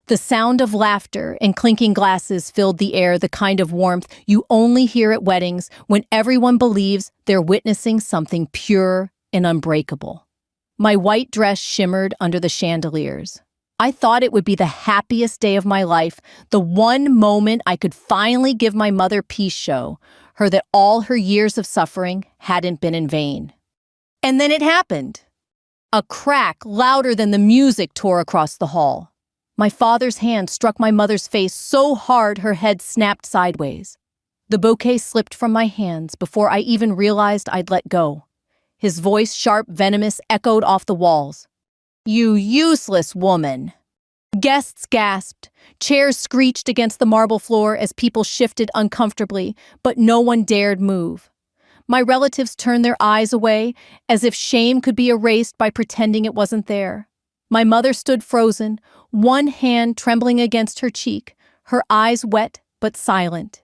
The sound of laughter and clinking glasses filled the air, the kind of warmth you only hear at weddings when everyone believes they're witnessing something pure and unbreakable. My white dress shimmered under the chandeliers. I thought it would be the happiest day of my life, the one moment I could finally give my mother peace, show her that all her years of suffering hadn't been in vain. And then it happened. A crack louder than the music tore across the hall. My father's hand struck my mother's face so hard her head snapped sideways. The bouquet slipped from my hands before I even realized I'd let go. His voice, sharp, venomous, echoed off the walls. "You useless woman!" Guests gasped. Chairs screeched against the marble floor as people shifted uncomfortably, but no one dared move. My relatives turned their eyes away, as if shame could be erased by pretending it wasn't there. My mother stood frozen, one hand trembling against her cheek, her eyes wet but silent.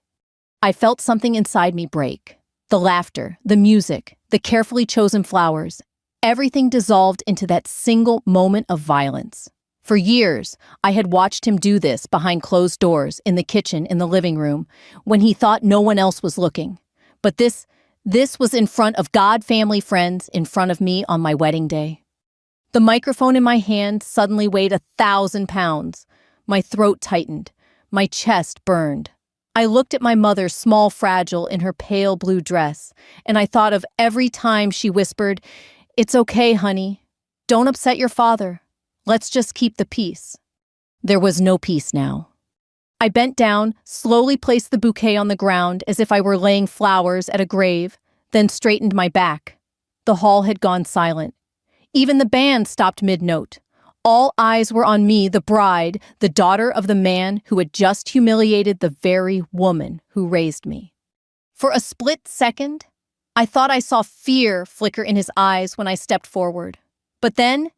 I felt something inside me break. The laughter, the music, the carefully chosen flowers, everything dissolved into that single moment of violence. For years, I had watched him do this behind closed doors, in the kitchen, in the living room, when he thought no one else was looking. But this was in front of God, family, friends, in front of me on my wedding day. The microphone in my hand suddenly weighed 1,000 pounds. My throat tightened. My chest burned. I looked at my mother, small, fragile, in her pale blue dress, and I thought of every time she whispered, "It's okay, honey. Don't upset your father. Let's just keep the peace." There was no peace now. I bent down, slowly placed the bouquet on the ground as if I were laying flowers at a grave, then straightened my back. The hall had gone silent. Even the band stopped mid-note. All eyes were on me, the bride, the daughter of the man who had just humiliated the very woman who raised me. For a split second, I thought I saw fear flicker in his eyes when I stepped forward. But then,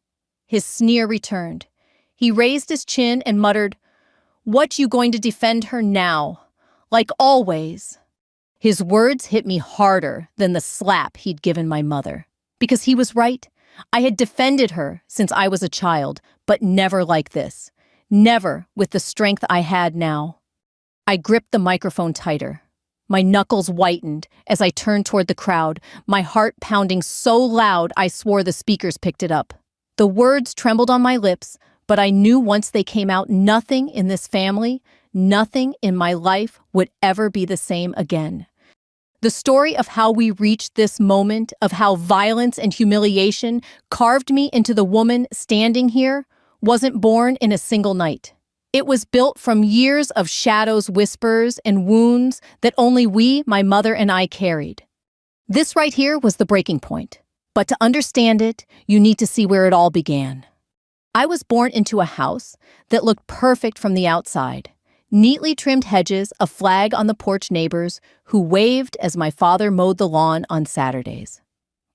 his sneer returned. He raised his chin and muttered, "What you going to defend her now? Like always." His words hit me harder than the slap he'd given my mother. Because he was right. I had defended her since I was a child, but never like this. Never with the strength I had now. I gripped the microphone tighter. My knuckles whitened as I turned toward the crowd, my heart pounding so loud I swore the speakers picked it up. The words trembled on my lips, but I knew once they came out, nothing in this family, nothing in my life would ever be the same again. The story of how we reached this moment, of how violence and humiliation carved me into the woman standing here, wasn't born in a single night. It was built from years of shadows, whispers, and wounds that only we, my mother and I, carried. This right here was the breaking point. But to understand it, you need to see where it all began. I was born into a house that looked perfect from the outside. Neatly trimmed hedges, a flag on the porch, neighbors who waved as my father mowed the lawn on Saturdays.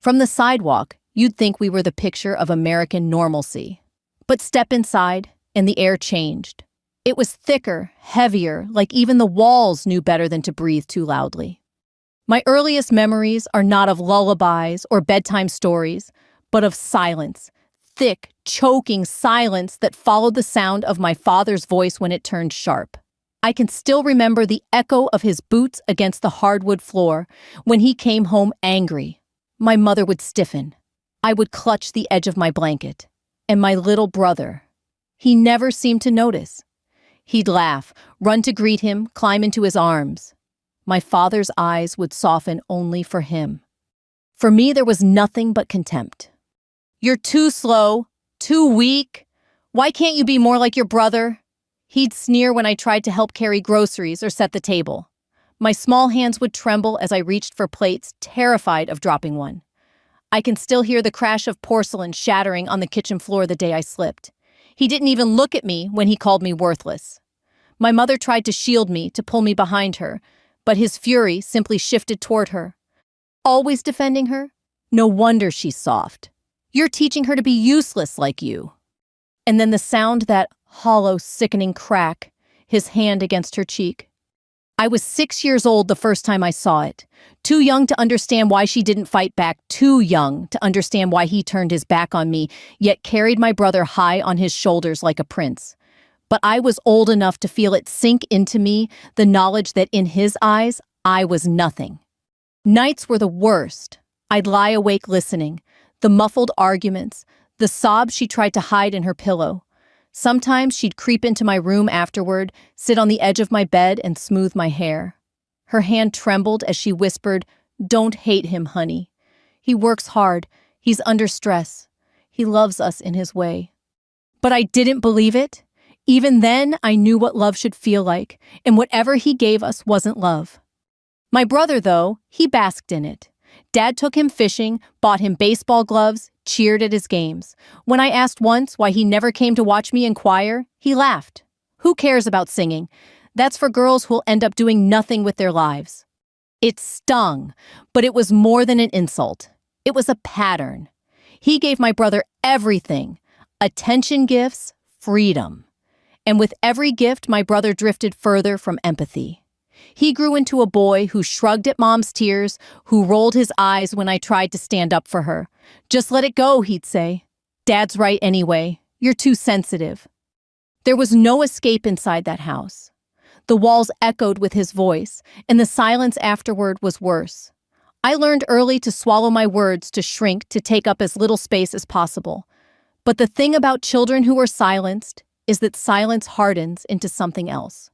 From the sidewalk, you'd think we were the picture of American normalcy. But step inside, and the air changed. It was thicker, heavier, like even the walls knew better than to breathe too loudly. My earliest memories are not of lullabies or bedtime stories, but of silence, thick, choking silence that followed the sound of my father's voice when it turned sharp. I can still remember the echo of his boots against the hardwood floor when he came home angry. My mother would stiffen. I would clutch the edge of my blanket. And my little brother, he never seemed to notice. He'd laugh, run to greet him, climb into his arms. My father's eyes would soften only for him. For me, there was nothing but contempt. "You're too slow, too weak. Why can't you be more like your brother?" He'd sneer when I tried to help carry groceries or set the table. My small hands would tremble as I reached for plates, terrified of dropping one. I can still hear the crash of porcelain shattering on the kitchen floor the day I slipped. He didn't even look at me when he called me worthless. My mother tried to shield me, to pull me behind her, but his fury simply shifted toward her. Always defending her? No wonder she's soft. You're teaching her to be useless like you. And then the sound, that hollow, sickening crack, his hand against her cheek. I was 6 years old the first time I saw it. Too young to understand why she didn't fight back, too young to understand why he turned his back on me, yet carried my brother high on his shoulders like a prince. but I was old enough to feel it sink into me, the knowledge that in his eyes, I was nothing. Nights were the worst. I'd lie awake listening, the muffled arguments, the sobs she tried to hide in her pillow. Sometimes she'd creep into my room afterward, sit on the edge of my bed and smooth my hair. Her hand trembled as she whispered, "Don't hate him, honey. He works hard. He's under stress. He loves us in his way." But I didn't believe it. Even then, I knew what love should feel like, and whatever he gave us wasn't love. My brother, though, he basked in it. Dad took him fishing, bought him baseball gloves, cheered at his games. When I asked once why he never came to watch me in choir, he laughed. Who cares about singing? That's for girls who'll end up doing nothing with their lives. It stung, but it was more than an insult. It was a pattern. He gave my brother everything: attention gifts, freedom. And with every gift, my brother drifted further from empathy. He grew into a boy who shrugged at Mom's tears, who rolled his eyes when I tried to stand up for her. "Just let it go," he'd say. "Dad's right anyway. You're too sensitive." There was no escape inside that house. The walls echoed with his voice, and the silence afterward was worse. I learned early to swallow my words, to shrink, to take up as little space as possible. But the thing about children who are silenced is that silence hardens into something else.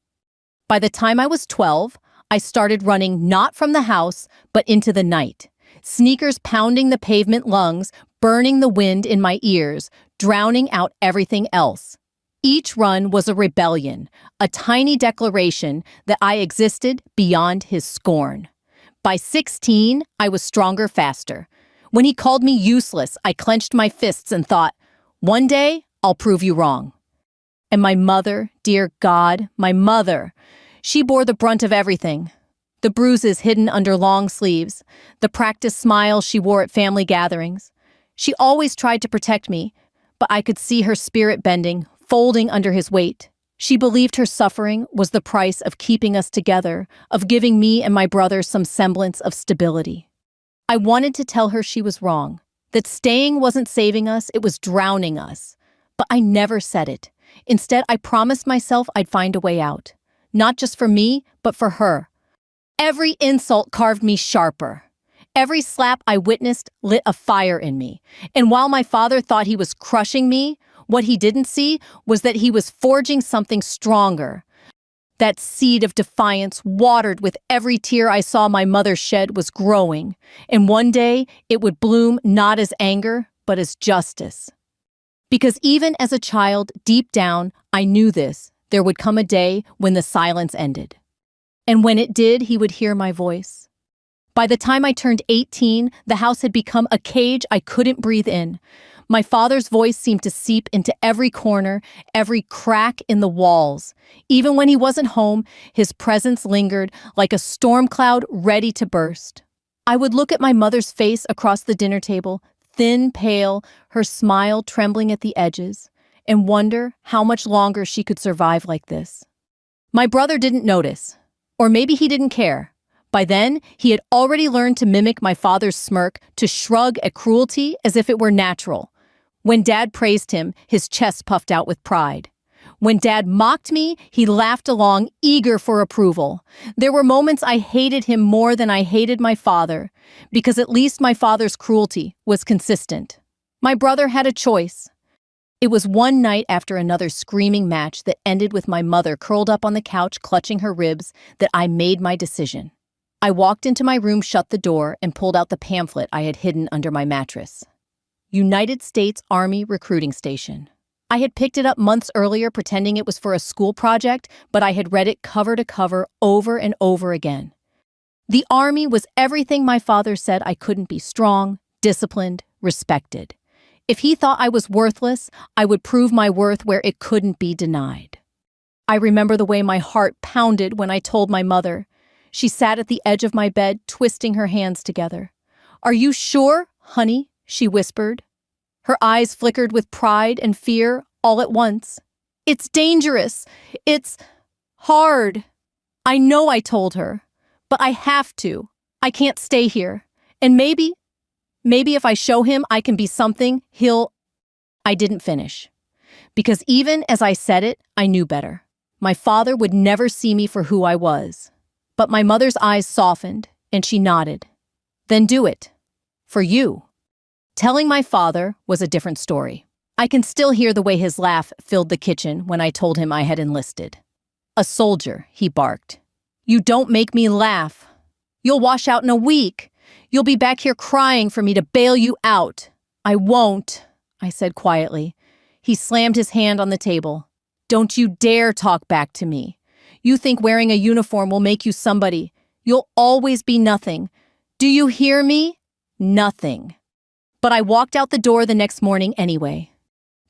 By the time I was 12, I started running not from the house, but into the night. Sneakers pounding the pavement lungs, burning the wind in my ears, drowning out everything else. Each run was a rebellion, a tiny declaration that I existed beyond his scorn. By 16, I was stronger, faster. When he called me useless, I clenched my fists and thought, one day, I'll prove you wrong. And my mother, dear God, my mother, she bore the brunt of everything. The bruises hidden under long sleeves, the practiced smile she wore at family gatherings. She always tried to protect me, but I could see her spirit bending, folding under his weight. She believed her suffering was the price of keeping us together, of giving me and my brother some semblance of stability. I wanted to tell her she was wrong, that staying wasn't saving us, it was drowning us. But I never said it. Instead, I promised myself I'd find a way out. Not just for me, but for her. Every insult carved me sharper. Every slap I witnessed lit a fire in me. And while my father thought he was crushing me, what he didn't see was that he was forging something stronger. That seed of defiance, watered with every tear I saw my mother shed, was growing. And one day, it would bloom not as anger, but as justice. Because even as a child, deep down, I knew this. There would come a day when the silence ended. And when it did, he would hear my voice. By the time I turned 18, the house had become a cage I couldn't breathe in. My father's voice seemed to seep into every corner, every crack in the walls. Even when he wasn't home, his presence lingered like a storm cloud ready to burst. I would look at my mother's face across the dinner table, thin, pale, her smile trembling at the edges, and wonder how much longer she could survive like this. My brother didn't notice, or maybe he didn't care. By then, he had already learned to mimic my father's smirk, to shrug at cruelty as if it were natural. When Dad praised him, his chest puffed out with pride. When Dad mocked me, he laughed along, eager for approval. There were moments I hated him more than I hated my father, because at least my father's cruelty was consistent. My brother had a choice. It was one night after another screaming match that ended with my mother curled up on the couch clutching her ribs that I made my decision. I walked into my room, shut the door, and pulled out the pamphlet I had hidden under my mattress. United States Army Recruiting Station. I had picked it up months earlier pretending it was for a school project, but I had read it cover to cover over and over again. The Army was everything my father said I couldn't be: strong, disciplined, respected. If he thought I was worthless, I would prove my worth where it couldn't be denied. I remember the way my heart pounded when I told my mother. She sat at the edge of my bed, twisting her hands together. "Are you sure, honey?" she whispered. Her eyes flickered with pride and fear all at once. "It's dangerous. It's hard." I know, I told her, but I have to. I can't stay here. And maybe if I show him I can be something, he'll... I didn't finish. Because even as I said it, I knew better. My father would never see me for who I was. But my mother's eyes softened, and she nodded. Then do it. For you. Telling my father was a different story. I can still hear the way his laugh filled the kitchen when I told him I had enlisted. A soldier, he barked. You don't make me laugh. You'll wash out in a week. You'll be back here crying for me to bail you out. I won't, I said quietly. He slammed his hand on the table. Don't you dare talk back to me. You think wearing a uniform will make you somebody. You'll always be nothing. Do you hear me? Nothing. But I walked out the door the next morning anyway.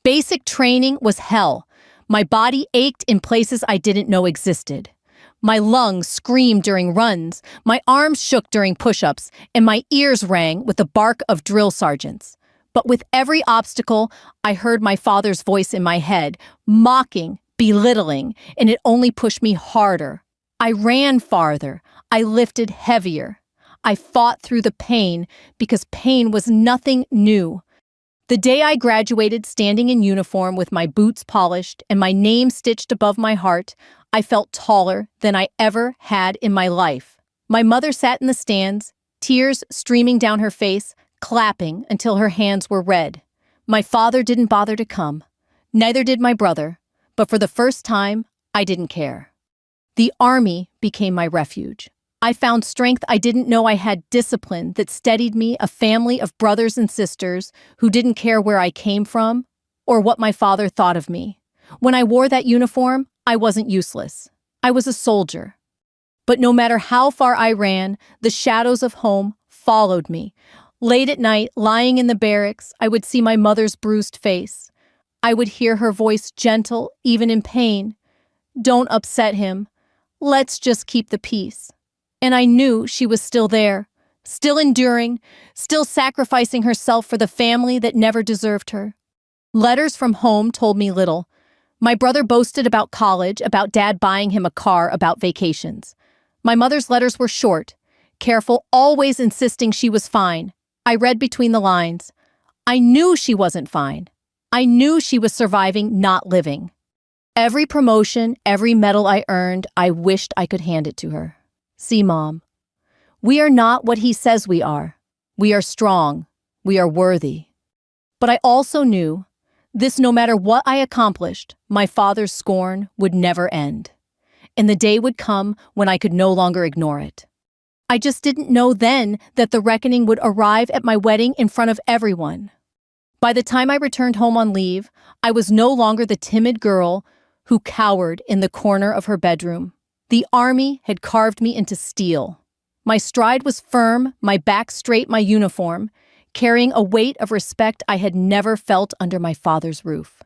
Basic training was hell. My body ached in places I didn't know existed. My lungs screamed during runs, my arms shook during push-ups, and my ears rang with the bark of drill sergeants. But with every obstacle, I heard my father's voice in my head, mocking, belittling, and it only pushed me harder. I ran farther. I lifted heavier. I fought through the pain because pain was nothing new. The day I graduated standing in uniform with my boots polished and my name stitched above my heart, I felt taller than I ever had in my life. My mother sat in the stands, tears streaming down her face, clapping until her hands were red. My father didn't bother to come. Neither did my brother. But for the first time, I didn't care. The army became my refuge. I found strength I didn't know I had, discipline that steadied me, a family of brothers and sisters who didn't care where I came from or what my father thought of me. When I wore that uniform, I wasn't useless. I was a soldier. But no matter how far I ran, the shadows of home followed me. Late at night, lying in the barracks, I would see my mother's bruised face. I would hear her voice gentle, even in pain. Don't upset him. Let's just keep the peace. And I knew she was still there, still enduring, still sacrificing herself for the family that never deserved her. Letters from home told me little. My brother boasted about college, about dad buying him a car, about vacations. My mother's letters were short, careful, always insisting she was fine. I read between the lines. I knew she wasn't fine. I knew she was surviving, not living. Every promotion, every medal I earned, I wished I could hand it to her. See, Mom, we are not what he says we are. We are strong. We are worthy. But I also knew this, no matter what I accomplished, my father's scorn would never end. And the day would come when I could no longer ignore it. I just didn't know then that the reckoning would arrive at my wedding in front of everyone. By the time I returned home on leave, I was no longer the timid girl who cowered in the corner of her bedroom. The army had carved me into steel. My stride was firm, my back straight, my uniform, carrying a weight of respect I had never felt under my father's roof.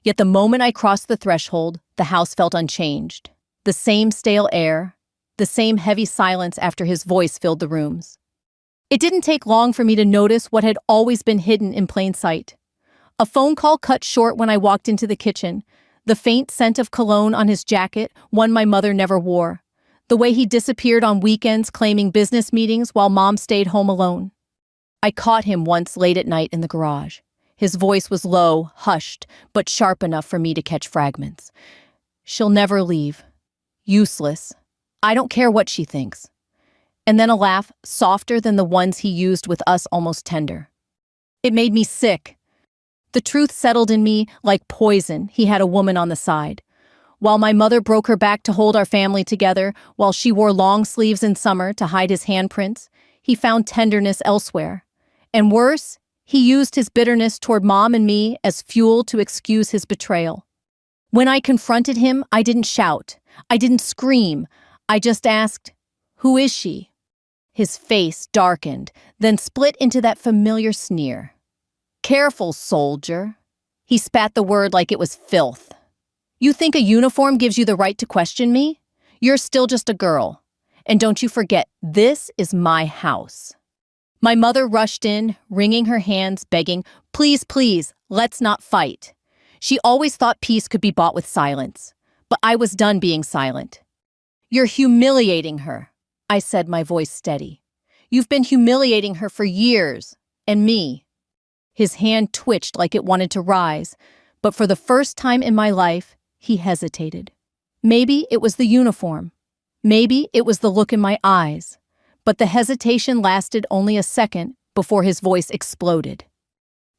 Yet the moment I crossed the threshold, the house felt unchanged. The same stale air, the same heavy silence after his voice filled the rooms. It didn't take long for me to notice what had always been hidden in plain sight. A phone call cut short when I walked into the kitchen. The faint scent of cologne on his jacket, one my mother never wore. The way he disappeared on weekends claiming business meetings while Mom stayed home alone. I caught him once late at night in the garage. His voice was low, hushed, but sharp enough for me to catch fragments. She'll never leave. Useless. I don't care what she thinks. And then a laugh, softer than the ones he used with us, almost tender. It made me sick. The truth settled in me like poison. He had a woman on the side. While my mother broke her back to hold our family together, while she wore long sleeves in summer to hide his handprints, he found tenderness elsewhere. And worse, he used his bitterness toward Mom and me as fuel to excuse his betrayal. When I confronted him, I didn't shout. I didn't scream. I just asked, "Who is she?" His face darkened, then split into that familiar sneer. "Careful, soldier." He spat the word like it was filth. "You think a uniform gives you the right to question me? You're still just a girl. And don't you forget, this is my house." My mother rushed in, wringing her hands, begging, "Please, please, let's not fight." She always thought peace could be bought with silence. But I was done being silent. "You're humiliating her," I said, my voice steady. "You've been humiliating her for years. And me." His hand twitched like it wanted to rise, But for the first time in my life, he hesitated. Maybe it was the uniform. Maybe it was the look in my eyes. But the hesitation lasted only a second before his voice exploded.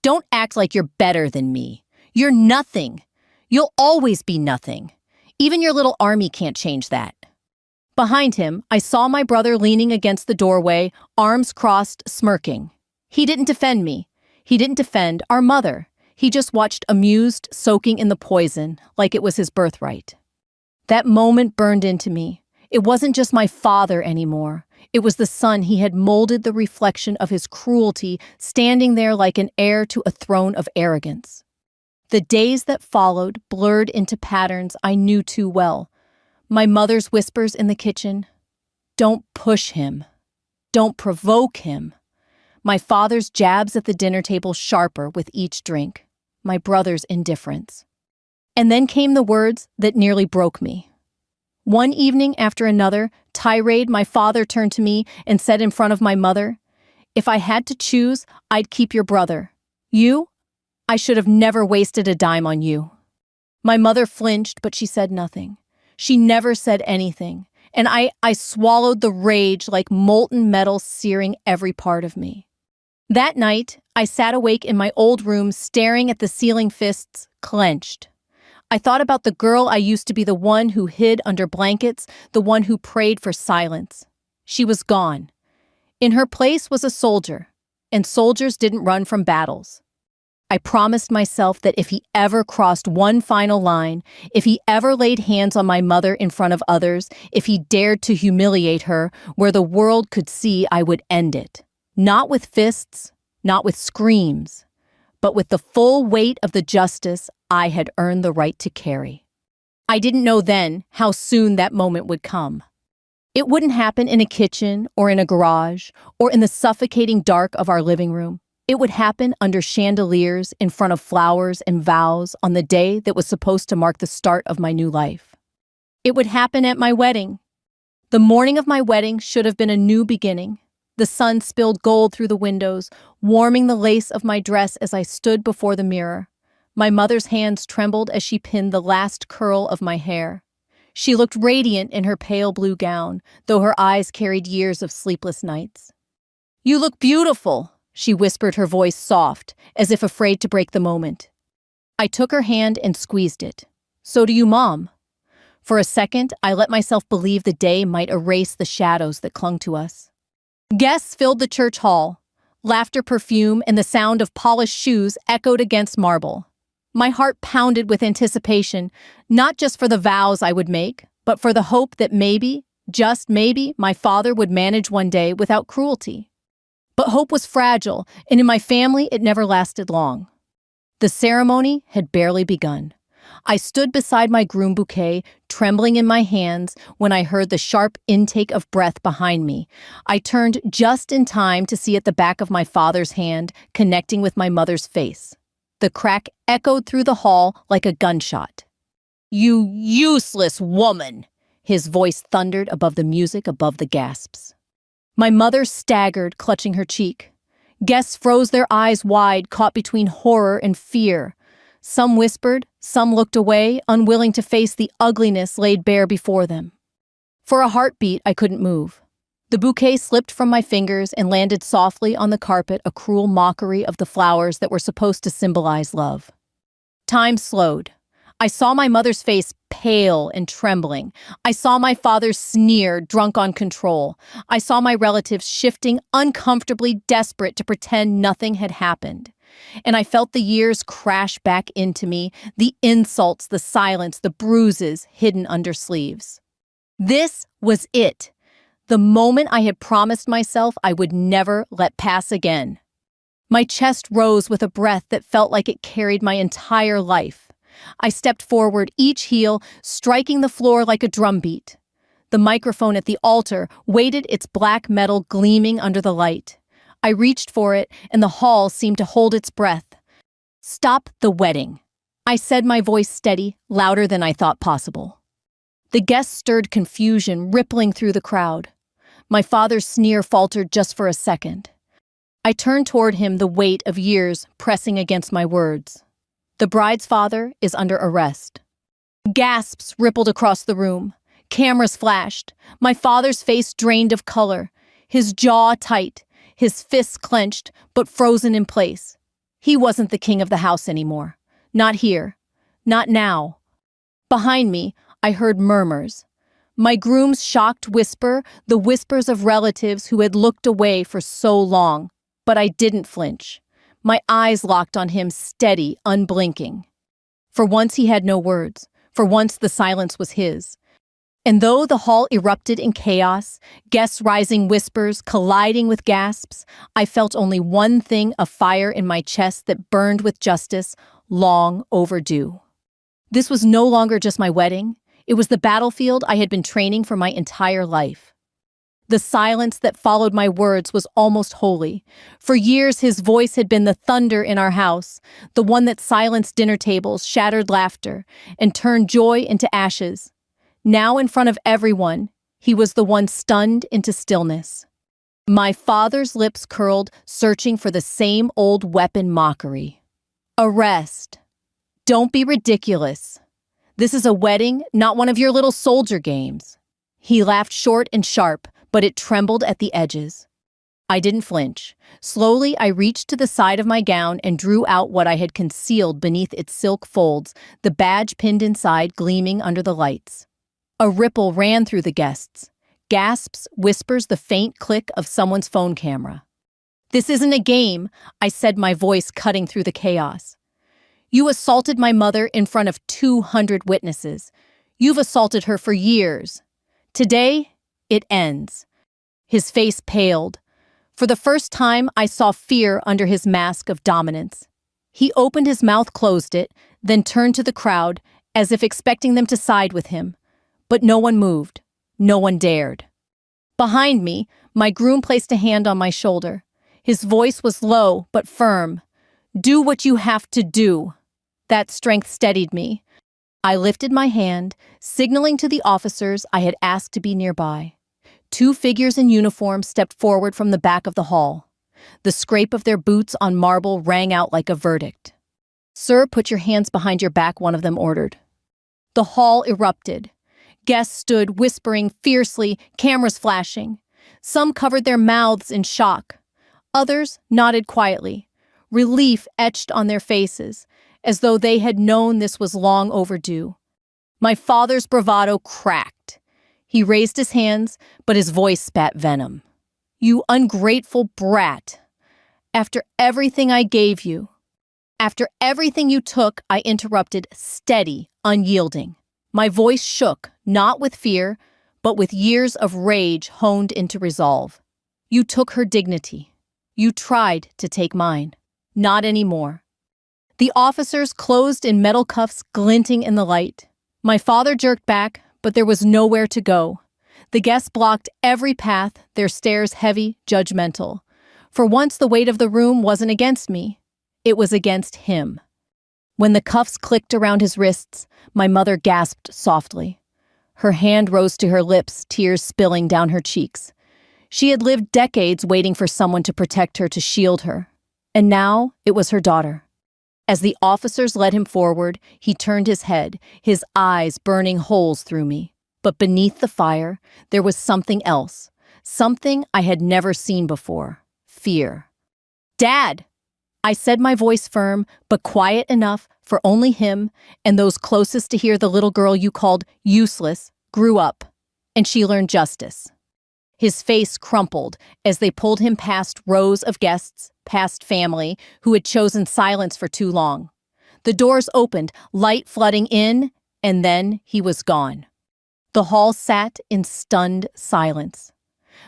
"Don't act like you're better than me. You're nothing. You'll always be nothing. Even your little army can't change that." Behind him, I saw my brother leaning against the doorway, arms crossed, smirking. He didn't defend me. He didn't defend our mother. He just watched amused, soaking in the poison, like it was his birthright. That moment burned into me. It wasn't just my father anymore. It was the son he had molded, the reflection of his cruelty, standing there like an heir to a throne of arrogance. The days that followed blurred into patterns I knew too well. My mother's whispers in the kitchen, "Don't push him. Don't provoke him." My father's jabs at the dinner table sharper with each drink. My brother's indifference. And then came the words that nearly broke me. One evening after another, tirade, my father turned to me and said in front of my mother, "If I had to choose, I'd keep your brother. You? I should have never wasted a dime on you." My mother flinched, but she said nothing. She never said anything, and I swallowed the rage like molten metal searing every part of me. That night, I sat awake in my old room staring at the ceiling, fists clenched. I thought about the girl I used to be, the one who hid under blankets, the one who prayed for silence. She was gone. In her place was a soldier, and soldiers didn't run from battles. I promised myself that if he ever crossed one final line, if he ever laid hands on my mother in front of others, if he dared to humiliate her where the world could see, I would end it. Not with fists, not with screams, but with the full weight of the justice I had earned the right to carry. I didn't know then how soon that moment would come. It wouldn't happen in a kitchen or in a garage or in the suffocating dark of our living room. It would happen under chandeliers, in front of flowers and vows, on the day that was supposed to mark the start of my new life. It would happen at my wedding. The morning of my wedding should have been a new beginning. The sun spilled gold through the windows, warming the lace of my dress as I stood before the mirror. My mother's hands trembled as she pinned the last curl of my hair. She looked radiant in her pale blue gown, though her eyes carried years of sleepless nights. "You look beautiful," she whispered, her voice soft, as if afraid to break the moment. I took her hand and squeezed it. "So do you, Mom." For a second, I let myself believe the day might erase the shadows that clung to us. Guests filled the church hall. Laughter, perfume, and the sound of polished shoes echoed against marble. My heart pounded with anticipation, not just for the vows I would make, but for the hope that maybe, just maybe, my father would manage one day without cruelty. But hope was fragile, and in my family it never lasted long. The ceremony had barely begun. I stood beside my groom bouquet, trembling in my hands, when I heard the sharp intake of breath behind me. I turned just in time to see at the back of my father's hand, connecting with my mother's face. The crack echoed through the hall like a gunshot. "You useless woman!" His voice thundered above the music, above the gasps. My mother staggered, clutching her cheek. Guests froze their eyes wide, caught between horror and fear. Some whispered, some looked away, unwilling to face the ugliness laid bare before them. For a heartbeat, I couldn't move. The bouquet slipped from my fingers and landed softly on the carpet, a cruel mockery of the flowers that were supposed to symbolize love. Time slowed. I saw my mother's face, pale and trembling. I saw my father's sneer, drunk on control. I saw my relatives shifting, uncomfortably desperate to pretend nothing had happened. And I felt the years crash back into me, the insults, the silence, the bruises hidden under sleeves. This was it, the moment I had promised myself I would never let pass again. My chest rose with a breath that felt like it carried my entire life. I stepped forward, each heel striking the floor like a drumbeat. The microphone at the altar weighted its black metal gleaming under the light. I reached for it, and the hall seemed to hold its breath. "Stop the wedding," I said, my voice steady, louder than I thought possible. The guests stirred confusion, rippling through the crowd. My father's sneer faltered just for a second. I turned toward him, the weight of years pressing against my words. The bride's father is under arrest. Gasps rippled across the room. Cameras flashed. My father's face drained of color, his jaw tight, his fists clenched but frozen in place. He wasn't the king of the house anymore. Not here. Not now. Behind me, I heard murmurs. My groom's shocked whisper, the whispers of relatives who had looked away for so long. But I didn't flinch. My eyes locked on him, steady, unblinking. For once he had no words. For once the silence was his. And though the hall erupted in chaos, guests' rising whispers colliding with gasps, I felt only one thing, a fire in my chest that burned with justice, long overdue. This was no longer just my wedding. It was the battlefield I had been training for my entire life. The silence that followed my words was almost holy. For years his voice had been the thunder in our house, the one that silenced dinner tables, shattered laughter, and turned joy into ashes. Now in front of everyone, he was the one stunned into stillness. My father's lips curled, searching for the same old weapon mockery. Arrest. Don't be ridiculous. This is a wedding, not one of your little soldier games. He laughed short and sharp, but it trembled at the edges. I didn't flinch. Slowly, I reached to the side of my gown and drew out what I had concealed beneath its silk folds, the badge pinned inside gleaming under the lights. A ripple ran through the guests. Gasps, whispers, the faint click of someone's phone camera. This isn't a game, I said, my voice cutting through the chaos. You assaulted my mother in front of 200 witnesses. You've assaulted her for years. Today, it ends. His face paled. For the first time, I saw fear under his mask of dominance. He opened his mouth, closed it, then turned to the crowd, as if expecting them to side with him. But no one moved. No one dared. Behind me, my groom placed a hand on my shoulder. His voice was low but firm. Do what you have to do. That strength steadied me. I lifted my hand, signaling to the officers I had asked to be nearby. 2 figures in uniform stepped forward from the back of the hall. The scrape of their boots on marble rang out like a verdict. Sir, put your hands behind your back, one of them ordered. The hall erupted. Guests stood, whispering fiercely, cameras flashing. Some covered their mouths in shock. Others nodded quietly, relief etched on their faces, as though they had known this was long overdue. My father's bravado cracked. He raised his hands, but his voice spat venom. You ungrateful brat. After everything I gave you, after everything you took, I interrupted, steady, unyielding. My voice shook, not with fear, but with years of rage honed into resolve. You took her dignity. You tried to take mine. Not anymore. The officers closed in metal cuffs glinting in the light. My father jerked back, but there was nowhere to go. The guests blocked every path, their stares heavy, judgmental. For once, the weight of the room wasn't against me. It was against him. When the cuffs clicked around his wrists, my mother gasped softly. Her hand rose to her lips, tears spilling down her cheeks. She had lived decades waiting for someone to protect her, to shield her. And now it was her daughter. As the officers led him forward, he turned his head, his eyes burning holes through me. But beneath the fire, there was something else, something I had never seen before. Fear. Dad! I said, my voice firm, but quiet enough for only him and those closest to hear. The little girl you called useless grew up, and she learned justice. His face crumpled as they pulled him past rows of guests, past family who had chosen silence for too long. The doors opened, light flooding in, and then he was gone. The hall sat in stunned silence.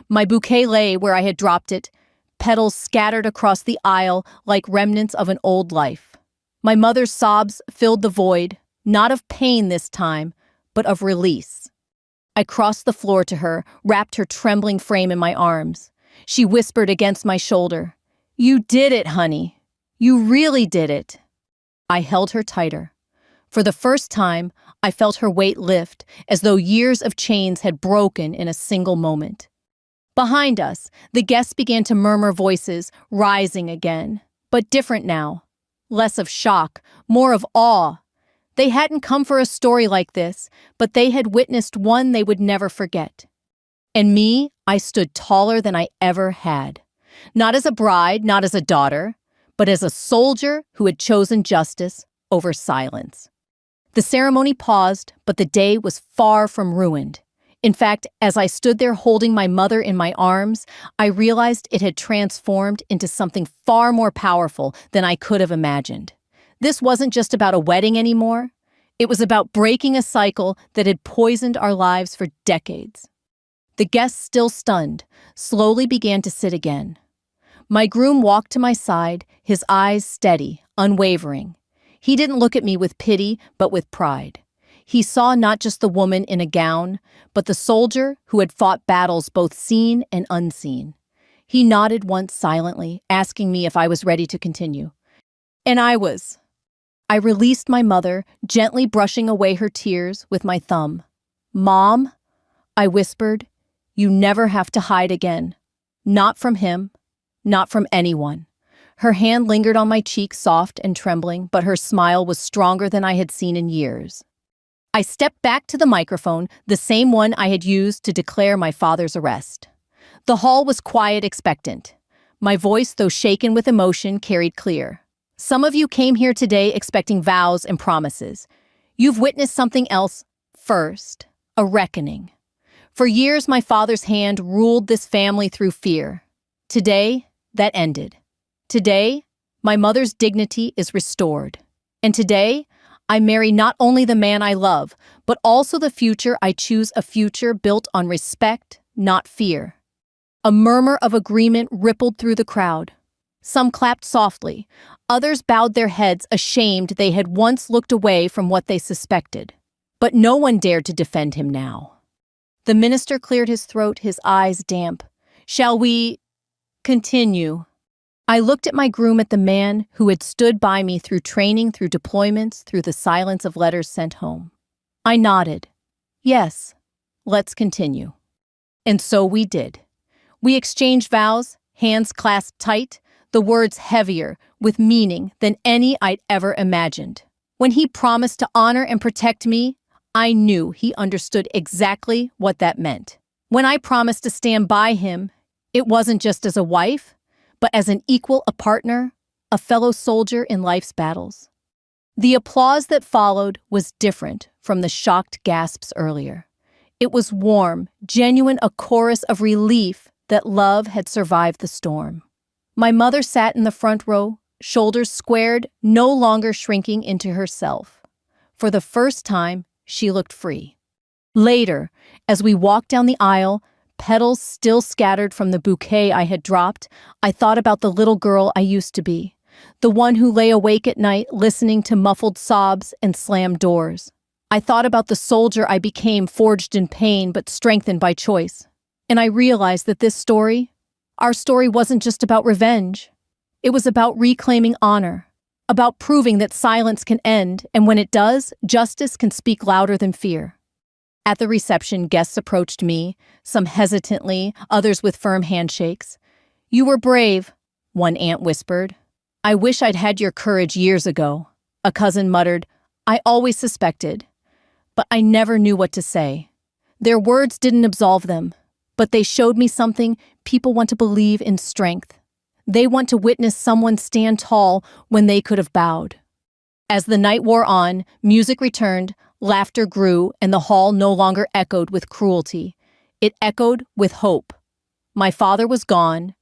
My bouquet lay where I had dropped it, petals scattered across the aisle like remnants of an old life. My mother's sobs filled the void, not of pain this time, but of release. I crossed the floor to her, wrapped her trembling frame in my arms. She whispered against my shoulder, "You did it, honey. You really did it." I held her tighter. For the first time, I felt her weight lift, as though years of chains had broken in a single moment. Behind us, the guests began to murmur, voices rising again, but different now. Less of shock, more of awe. They hadn't come for a story like this, but they had witnessed one they would never forget. And me, I stood taller than I ever had. Not as a bride, not as a daughter, but as a soldier who had chosen justice over silence. The ceremony paused, but the day was far from ruined. In fact, as I stood there holding my mother in my arms, I realized it had transformed into something far more powerful than I could have imagined. This wasn't just about a wedding anymore. It was about breaking a cycle that had poisoned our lives for decades. The guests, still stunned, slowly began to sit again. My groom walked to my side, his eyes steady, unwavering. He didn't look at me with pity, but with pride. He saw not just the woman in a gown, but the soldier who had fought battles both seen and unseen. He nodded once silently, asking me if I was ready to continue. And I was. I released my mother, gently brushing away her tears with my thumb. "Mom," I whispered, "you never have to hide again. Not from him, not from anyone." Her hand lingered on my cheek, soft and trembling, but her smile was stronger than I had seen in years. I stepped back to the microphone, the same one I had used to declare my father's arrest. The hall was quiet, expectant. My voice, though shaken with emotion, carried clear. Some of you came here today expecting vows and promises. You've witnessed something else first, a reckoning. For years, my father's hand ruled this family through fear. Today, that ended. Today, my mother's dignity is restored. And today, I marry not only the man I love, but also the future I choose, a future built on respect, not fear. A murmur of agreement rippled through the crowd. Some clapped softly, others bowed their heads, ashamed they had once looked away from what they suspected. But no one dared to defend him now. The minister cleared his throat, his eyes damp. "Shall we continue?" I looked at my groom, at the man who had stood by me through training, through deployments, through the silence of letters sent home. I nodded. "Yes, let's continue." And so we did. We exchanged vows, hands clasped tight, the words heavier with meaning than any I'd ever imagined. When he promised to honor and protect me, I knew he understood exactly what that meant. When I promised to stand by him, it wasn't just as a wife, but as an equal, a partner, a fellow soldier in life's battles. The applause that followed was different from the shocked gasps earlier. It was warm, genuine, a chorus of relief that love had survived the storm. My mother sat in the front row, shoulders squared, no longer shrinking into herself. For the first time, she looked free. Later, as we walked down the aisle, petals still scattered from the bouquet I had dropped, I thought about the little girl I used to be, the one who lay awake at night listening to muffled sobs and slammed doors. I thought about the soldier I became, forged in pain but strengthened by choice. And I realized that this story, our story, wasn't just about revenge. It was about reclaiming honor, about proving that silence can end, and when it does, justice can speak louder than fear. At the reception, guests approached me, some hesitantly, others with firm handshakes. "You were brave," one aunt whispered. "I wish I'd had your courage years ago," a cousin muttered. "I always suspected, but I never knew what to say." Their words didn't absolve them, but they showed me something: people want to believe in strength. They want to witness someone stand tall when they could have bowed. As the night wore on, music returned, laughter grew, and the hall no longer echoed with cruelty. It echoed with hope. My father was gone,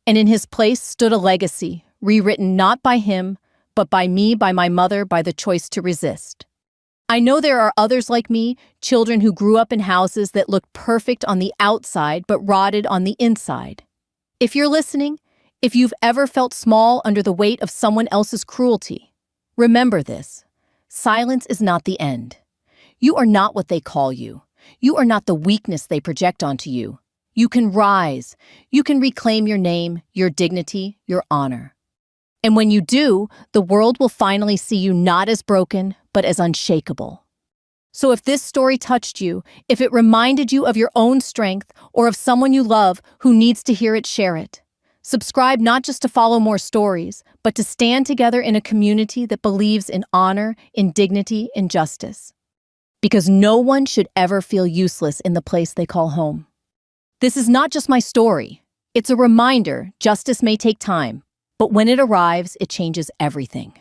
and in his place stood a legacy, rewritten not by him, but by me, by my mother, by the choice to resist. I know there are others like me, children who grew up in houses that looked perfect on the outside but rotted on the inside. If you're listening, if you've ever felt small under the weight of someone else's cruelty, remember this: silence is not the end. You are not what they call you. You are not the weakness they project onto you. You can rise. You can reclaim your name, your dignity, your honor. And when you do, the world will finally see you not as broken, but as unshakable. So if this story touched you, if it reminded you of your own strength or of someone you love who needs to hear it, share it. Subscribe not just to follow more stories, but to stand together in a community that believes in honor, in dignity, in justice. Because no one should ever feel useless in the place they call home. This is not just my story. It's a reminder justice may take time, but when it arrives, it changes everything.